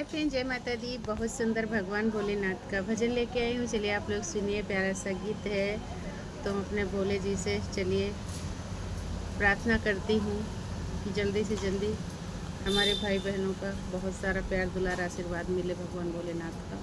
Hi friend, जय माता दी। बहुत सुंदर भगवान भोलेनाथ का भजन लेके आई हूँ। चलिए आप लोग सुनिए, प्यारा सा गीत है। तो हम अपने भोले जी से चलिए प्रार्थना करती हूँ कि जल्दी से जल्दी हमारे भाई बहनों का बहुत सारा प्यार दुलार आशीर्वाद मिले भगवान भोलेनाथ का।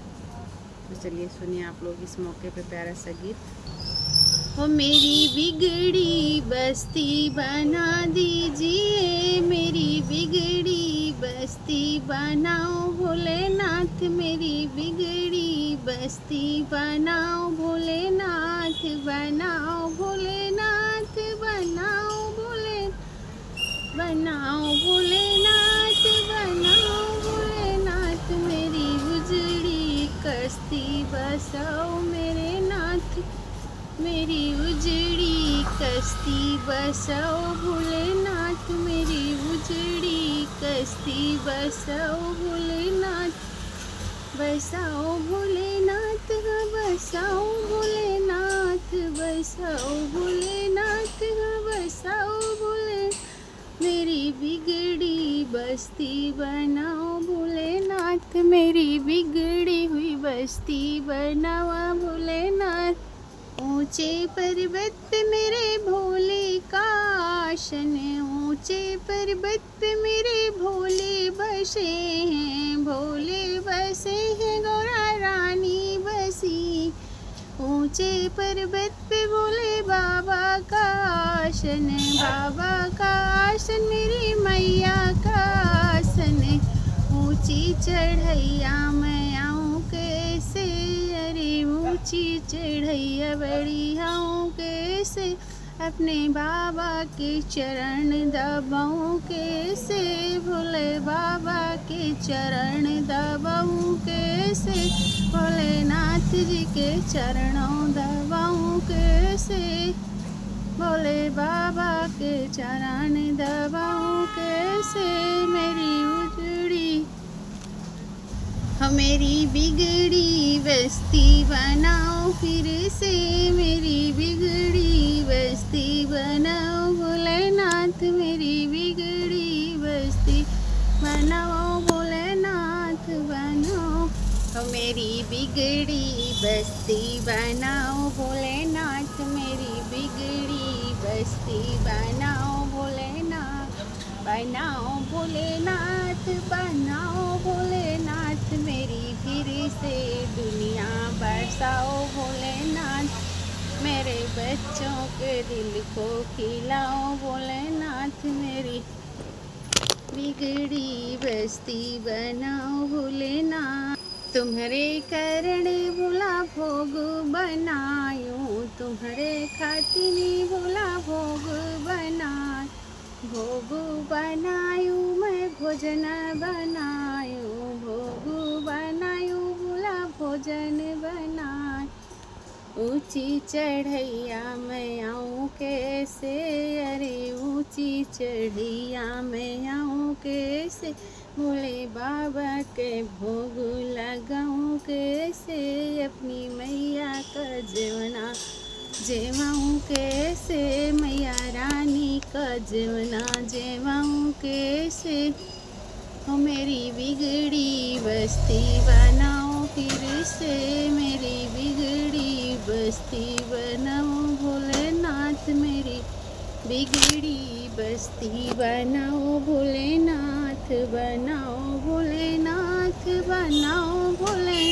तो चलिए सुनिए आप लोग इस मौके पे प्यारा सा गीत। ओ मेरी बिगड़ी बस्ती बना दीजिए, मेरी बिगड़ी बस्ती बनाओ भोलेनाथ, मेरी बिगड़ी बस्ती बनाओ भोलेनाथ, बनाओ भोलेनाथ, बनाओ भोले, बनाओ भोलेनाथ, बनाओ भोलेनाथ, मेरी उजड़ी कश्ती बसाओ मेरे नाथ, मेरी उजड़ी कश्ती बसाओ भोलेनाथ, मेरी उजड़ी कश्ती बसाओ भोलेनाथ, बसाओ भोलेनाथ, बसाओ भोलेनाथ, बसाओ भोलेनाथ, बसाओ भोले, मेरी बिगड़ी बस्ती बनाओ भोलेनाथ, मेरी बिगड़ी हुई बस्ती बनाओ भोलेनाथ। ऊंचे पर्वत पे मेरे भोले का आसन, ऊंचे पर्वत पे मेरे भोले बसे हैं, भोले बसे हैं, गौरा रानी बसी। ऊंचे पर्वत पे भोले बाबा का आसन, बाबा का आसन, मेरी मैया का आसन। ऊंची चढ़ैया मैं आऊँ कैसे, अरे ऊंची चढ़ैया बड़ी आऊँ कैसे, अपने बाबा के चरण दबाऊँ कैसे, भोले बाबा के चरण दबाऊँ कैसे, भोलेनाथ जी के चरणों दबाऊँ कैसे, भोले बाबा के चरण दबाऊँ कैसे, मेरी उजड़ी मेरी बिगड़ी बस्ती बनाओ फिर से, मेरी बिगड़ी बस्ती बनाओ भोलेनाथ, मेरी बिगड़ी बस्ती बनाओ भोलेनाथ, बनाओ मेरी बिगड़ी बस्ती बनाओ भोलेनाथ, मेरी बिगड़ी बस्ती बनाओ भोलेनाथ, बनाओ भोलेनाथ, बनाओ भोलेनाथ, मेरी फिर से दुनिया बरसाओ भोलेनाथ, मेरे बच्चों के दिल को खिलाओ भोलेनाथ, मेरी बिगड़ी बस्ती बनाओ भोलेनाथ। तुम्हारे कारण भोला भोग बनायूं, तुम्हारे खातिर भोला भोग बनाय, भोग बनायूं मैं भोजन बनायूं, भोग बनायूं भोला भोजन बनाय। ऊंची चढ़ैया मैं आऊँ कैसे, अरे ऊंची चढ़ैया मैं आऊँ कैसे, भोले बाबा के भोग लगाऊँ कैसे, अपनी मैया का जीवना जेवाऊँ कैसे, मैया रानी का जीवना जेवाऊँ कैसे। हो मेरी बिगड़ी बस्ती बनाओ फिर से, मेरी बिगड़ी बस्ती बनाओ भोलेनाथ, मेरी बिगड़ी बस्ती बनाओ भोलेनाथ, बनाओ भोलेनाथ, बनाओ भोले।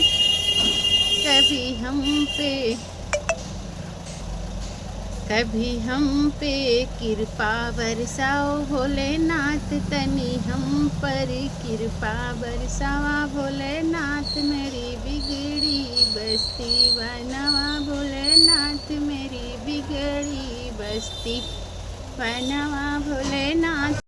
कभी हम पे कृपा बरसाओ भोलेनाथ, तनी हम पर कृपा बरसावा भोलेनाथ, मेरी बिगड़ी बस्ती बनावा भोलेनाथ, मेरी बिगड़ी बस्ती बनावा भोलेनाथ।